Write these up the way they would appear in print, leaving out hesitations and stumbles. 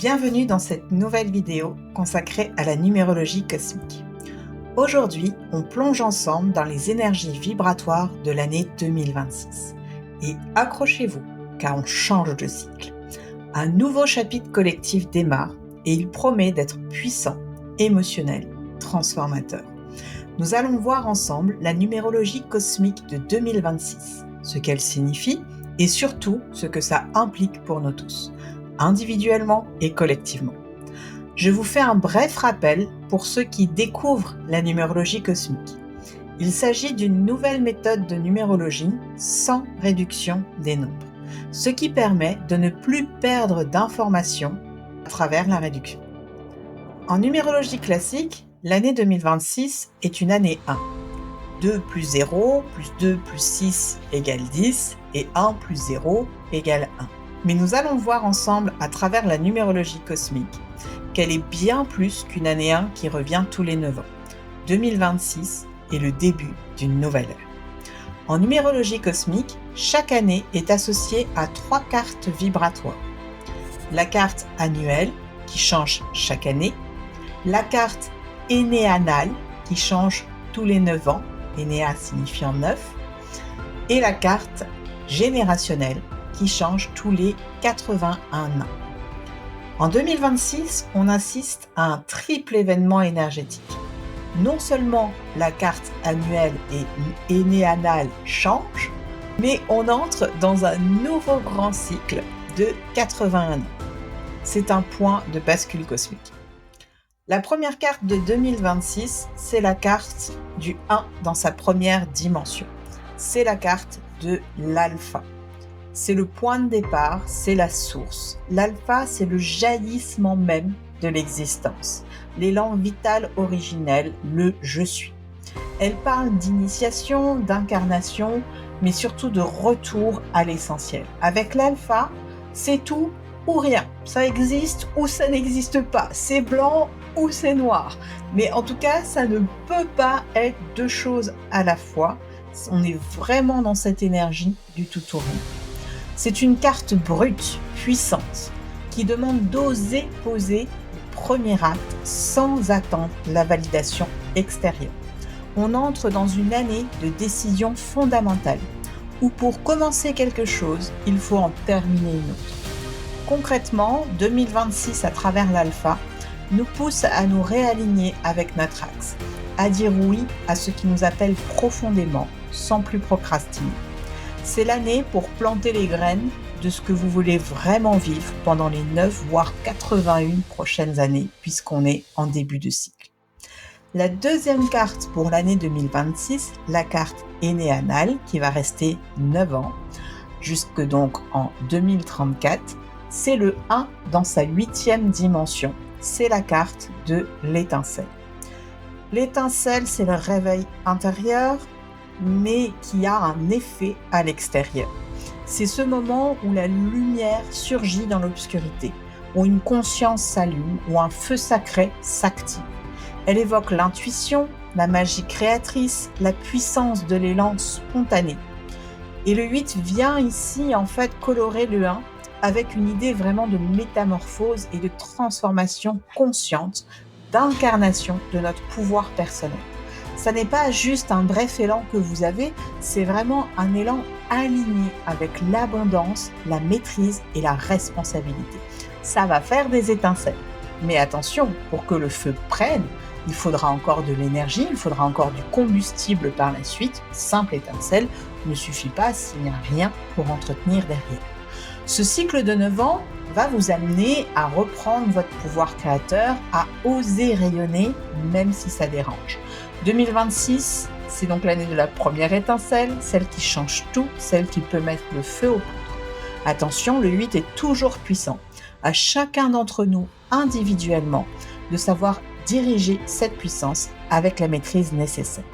Bienvenue dans cette nouvelle vidéo consacrée à la numérologie cosmique. Aujourd'hui, on plonge ensemble dans les énergies vibratoires de l'année 2026. Et accrochez-vous, car on change de cycle. Un nouveau chapitre collectif démarre et il promet d'être puissant, émotionnel, transformateur. Nous allons voir ensemble la numérologie cosmique de 2026, ce qu'elle signifie et surtout ce que ça implique pour nous tous, individuellement et collectivement. Je vous fais un bref rappel pour ceux qui découvrent la numérologie cosmique. Il s'agit d'une nouvelle méthode de numérologie sans réduction des nombres, ce qui permet de ne plus perdre d'informations à travers la réduction. En numérologie classique, l'année 2026 est une année 1. 2 plus 0 plus 2 plus 6 égale 10 et 1 plus 0 égale 1. Mais nous allons voir ensemble à travers la numérologie cosmique qu'elle est bien plus qu'une année 1 qui revient tous les 9 ans. 2026 est le début d'une nouvelle ère. En numérologie cosmique, chaque année est associée à 3 cartes vibratoires. La carte annuelle qui change chaque année, la carte énéanale qui change tous les 9 ans, énéa signifiant 9, et la carte générationnelle qui change tous les 81 ans. En 2026, on assiste à un triple événement énergétique. Non seulement la carte annuelle et énéanale change, mais on entre dans un nouveau grand cycle de 81 ans. C'est un point de bascule cosmique. La première carte de 2026, c'est la carte du 1 dans sa première dimension. C'est la carte de l'alpha. C'est le point de départ, c'est la source. L'alpha, c'est le jaillissement même de l'existence, l'élan vital originel, le « je suis ». Elle parle d'initiation, d'incarnation, mais surtout de retour à l'essentiel. Avec l'alpha, c'est tout ou rien. Ça existe ou ça n'existe pas. C'est blanc ou c'est noir. Mais en tout cas, ça ne peut pas être deux choses à la fois. On est vraiment dans cette énergie du tout ou rien. C'est une carte brute, puissante, qui demande d'oser poser le premier acte sans attendre la validation extérieure. On entre dans une année de décision fondamentale, où pour commencer quelque chose, il faut en terminer une autre. Concrètement, 2026 à travers l'alpha nous pousse à nous réaligner avec notre axe, à dire oui à ce qui nous appelle profondément, sans plus procrastiner. C'est l'année pour planter les graines de ce que vous voulez vraiment vivre pendant les 9 voire 81 prochaines années, puisqu'on est en début de cycle. La deuxième carte pour l'année 2026, la carte énéanale, qui va rester 9 ans, jusque donc en 2034, c'est le 1 dans sa 8e dimension. C'est la carte de l'étincelle. L'étincelle, c'est le réveil intérieur, mais qui a un effet à l'extérieur. C'est ce moment où la lumière surgit dans l'obscurité, où une conscience s'allume, où un feu sacré s'active. Elle évoque l'intuition, la magie créatrice, la puissance de l'élan spontané. Et le 8 vient ici en fait colorer le 1 avec une idée vraiment de métamorphose et de transformation consciente, d'incarnation de notre pouvoir personnel. Ça n'est pas juste un bref élan que vous avez, c'est vraiment un élan aligné avec l'abondance, la maîtrise et la responsabilité. Ça va faire des étincelles. Mais attention, pour que le feu prenne, il faudra encore de l'énergie, il faudra encore du combustible par la suite. Simple étincelle ne suffit pas s'il n'y a rien pour entretenir derrière. Ce cycle de 9 ans va vous amener à reprendre votre pouvoir créateur, à oser rayonner même si ça dérange. 2026, c'est donc l'année de la première étincelle, celle qui change tout, celle qui peut mettre le feu aux poudres. Attention, le 8 est toujours puissant. À chacun d'entre nous, individuellement, de savoir diriger cette puissance avec la maîtrise nécessaire.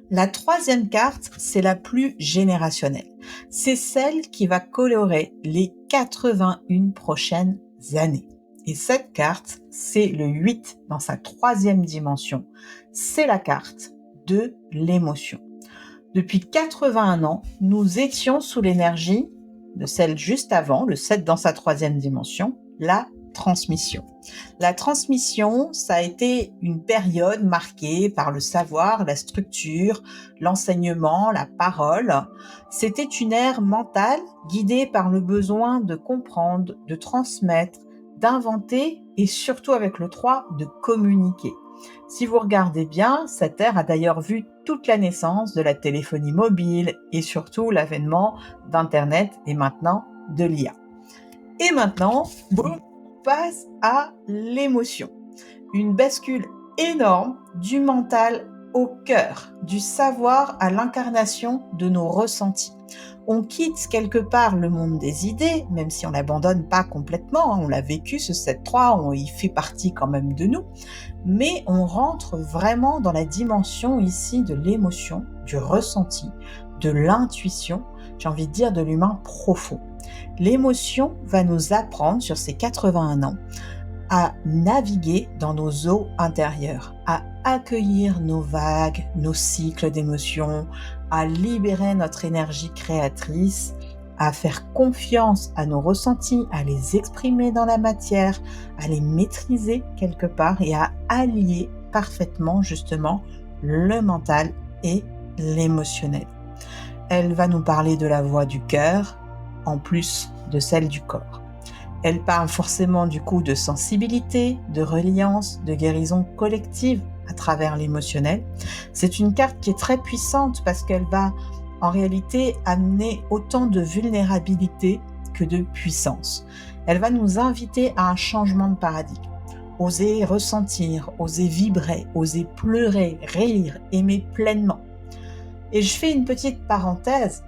La troisième carte, c'est la plus générationnelle. C'est celle qui va colorer les 81 prochaines années. Et cette carte, c'est le 8 dans sa 3e dimension. C'est la carte de l'émotion. Depuis 81 ans, nous étions sous l'énergie de celle juste avant, le 7 dans sa 3e dimension, la transmission. La transmission, ça a été une période marquée par le savoir, la structure, l'enseignement, la parole. C'était une ère mentale guidée par le besoin de comprendre, de transmettre, d'inventer et surtout avec le 3, de communiquer. Si vous regardez bien, cette ère a d'ailleurs vu toute la naissance de la téléphonie mobile et surtout l'avènement d'Internet et maintenant de l'IA. Et maintenant, boum, on passe à l'émotion. Une bascule énorme du mental au cœur, du savoir à l'incarnation de nos ressentis. On quitte quelque part le monde des idées, même si on l'abandonne pas complètement, on l'a vécu ce 7-3, il fait partie quand même de nous, mais on rentre vraiment dans la dimension ici de l'émotion, du ressenti, de l'intuition, j'ai envie de dire de l'humain profond. L'émotion va nous apprendre sur ces 81 ans à naviguer dans nos eaux intérieures, à accueillir nos vagues, nos cycles d'émotions, à libérer notre énergie créatrice, à faire confiance à nos ressentis, à les exprimer dans la matière, à les maîtriser quelque part et à allier parfaitement justement le mental et l'émotionnel. Elle va nous parler de la voix du cœur en plus de celle du corps. Elle parle forcément du coup de sensibilité, de reliance, de guérison collective à travers l'émotionnel. C'est une carte qui est très puissante parce qu'elle va en réalité amener autant de vulnérabilité que de puissance. Elle va nous inviter à un changement de paradigme. Oser ressentir, oser vibrer, oser pleurer, rire, aimer pleinement. Et je fais une petite parenthèse.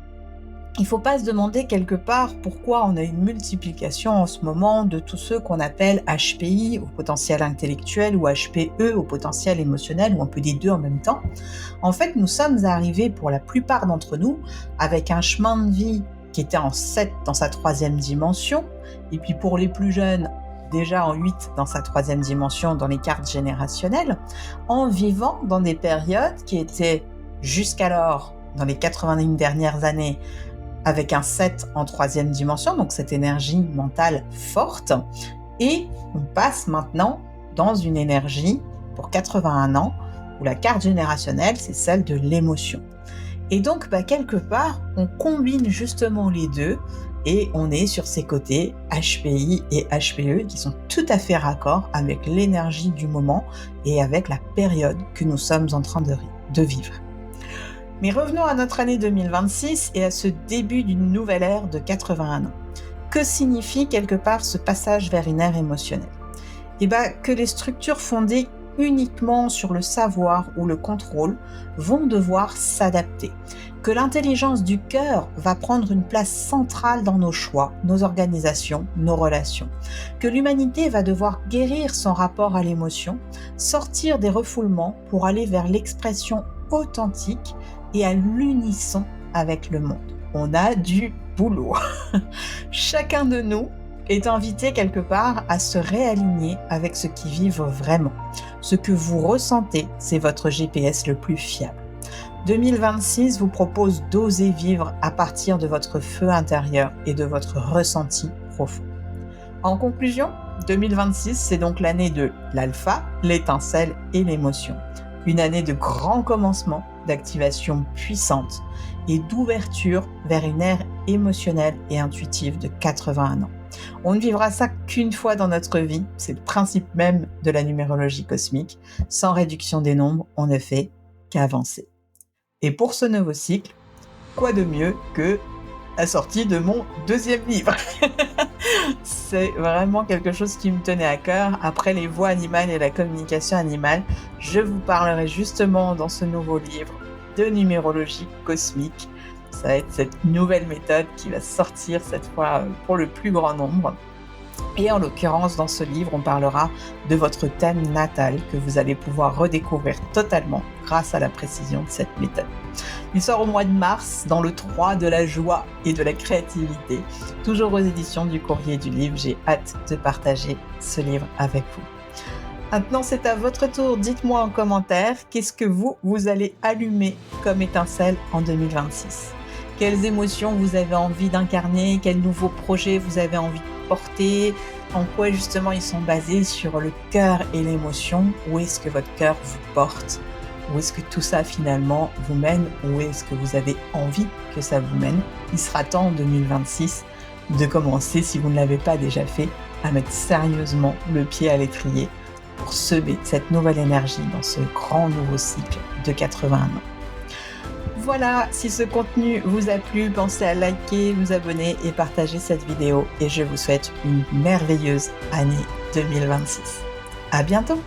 Il ne faut pas se demander quelque part pourquoi on a une multiplication en ce moment de tous ceux qu'on appelle HPI au potentiel intellectuel ou HPE au potentiel émotionnel ou un peu des deux en même temps. En fait, nous sommes arrivés pour la plupart d'entre nous avec un chemin de vie qui était en 7 dans sa 3e dimension et puis pour les plus jeunes déjà en 8 dans sa 3e dimension dans les cartes générationnelles en vivant dans des périodes qui étaient jusqu'alors dans les 80 dernières années avec un 7 en 3e dimension, donc cette énergie mentale forte, et on passe maintenant dans une énergie pour 81 ans, où la carte générationnelle, c'est celle de l'émotion. Et donc, quelque part, on combine justement les deux, et on est sur ces côtés HPI et HPE qui sont tout à fait raccords avec l'énergie du moment et avec la période que nous sommes en train de vivre. Mais revenons à notre année 2026 et à ce début d'une nouvelle ère de 81 ans. Que signifie quelque part ce passage vers une ère émotionnelle ? Que les structures fondées uniquement sur le savoir ou le contrôle vont devoir s'adapter. Que l'intelligence du cœur va prendre une place centrale dans nos choix, nos organisations, nos relations. Que l'humanité va devoir guérir son rapport à l'émotion, sortir des refoulements pour aller vers l'expression authentique et à l'unisson avec le monde. On a du boulot. Chacun de nous est invité quelque part à se réaligner avec ce qui vibre vraiment. Ce que vous ressentez, c'est votre GPS le plus fiable. 2026 vous propose d'oser vivre à partir de votre feu intérieur et de votre ressenti profond. En conclusion, 2026, c'est donc l'année de l'alpha, l'étincelle et l'émotion. Une année de grand commencement, d'activation puissante et d'ouverture vers une ère émotionnelle et intuitive de 81 ans. On ne vivra ça qu'une fois dans notre vie, c'est le principe même de la numérologie cosmique. Sans réduction des nombres, on ne fait qu'avancer. Et pour ce nouveau cycle, quoi de mieux que la sortie de mon 2e livre. C'est vraiment quelque chose qui me tenait à cœur. Après les voix animales et la communication animale, je vous parlerai justement dans ce nouveau livre de numérologie cosmique. Ça va être cette nouvelle méthode qui va sortir cette fois pour le plus grand nombre. Et en l'occurrence, dans ce livre, on parlera de votre thème natal que vous allez pouvoir redécouvrir totalement grâce à la précision de cette méthode. Il sort au mois de mars dans le 3 de la joie et de la créativité. Toujours aux éditions du Courrier du Livre. J'ai hâte de partager ce livre avec vous. Maintenant, c'est à votre tour. Dites-moi en commentaire qu'est-ce que vous allez allumer comme étincelle en 2026. Quelles émotions vous avez envie d'incarner, quels nouveaux projets vous avez envie de porter, en quoi justement ils sont basés sur le cœur et l'émotion. Où est-ce que votre cœur vous porte? Où est-ce que tout ça finalement vous mène? Où est-ce que vous avez envie que ça vous mène? Il sera temps en 2026 de commencer, si vous ne l'avez pas déjà fait, à mettre sérieusement le pied à l'étrier pour semer cette nouvelle énergie dans ce grand nouveau cycle de 81 ans. Voilà, si ce contenu vous a plu, pensez à liker, vous abonner et partager cette vidéo. Et je vous souhaite une merveilleuse année 2026. À bientôt!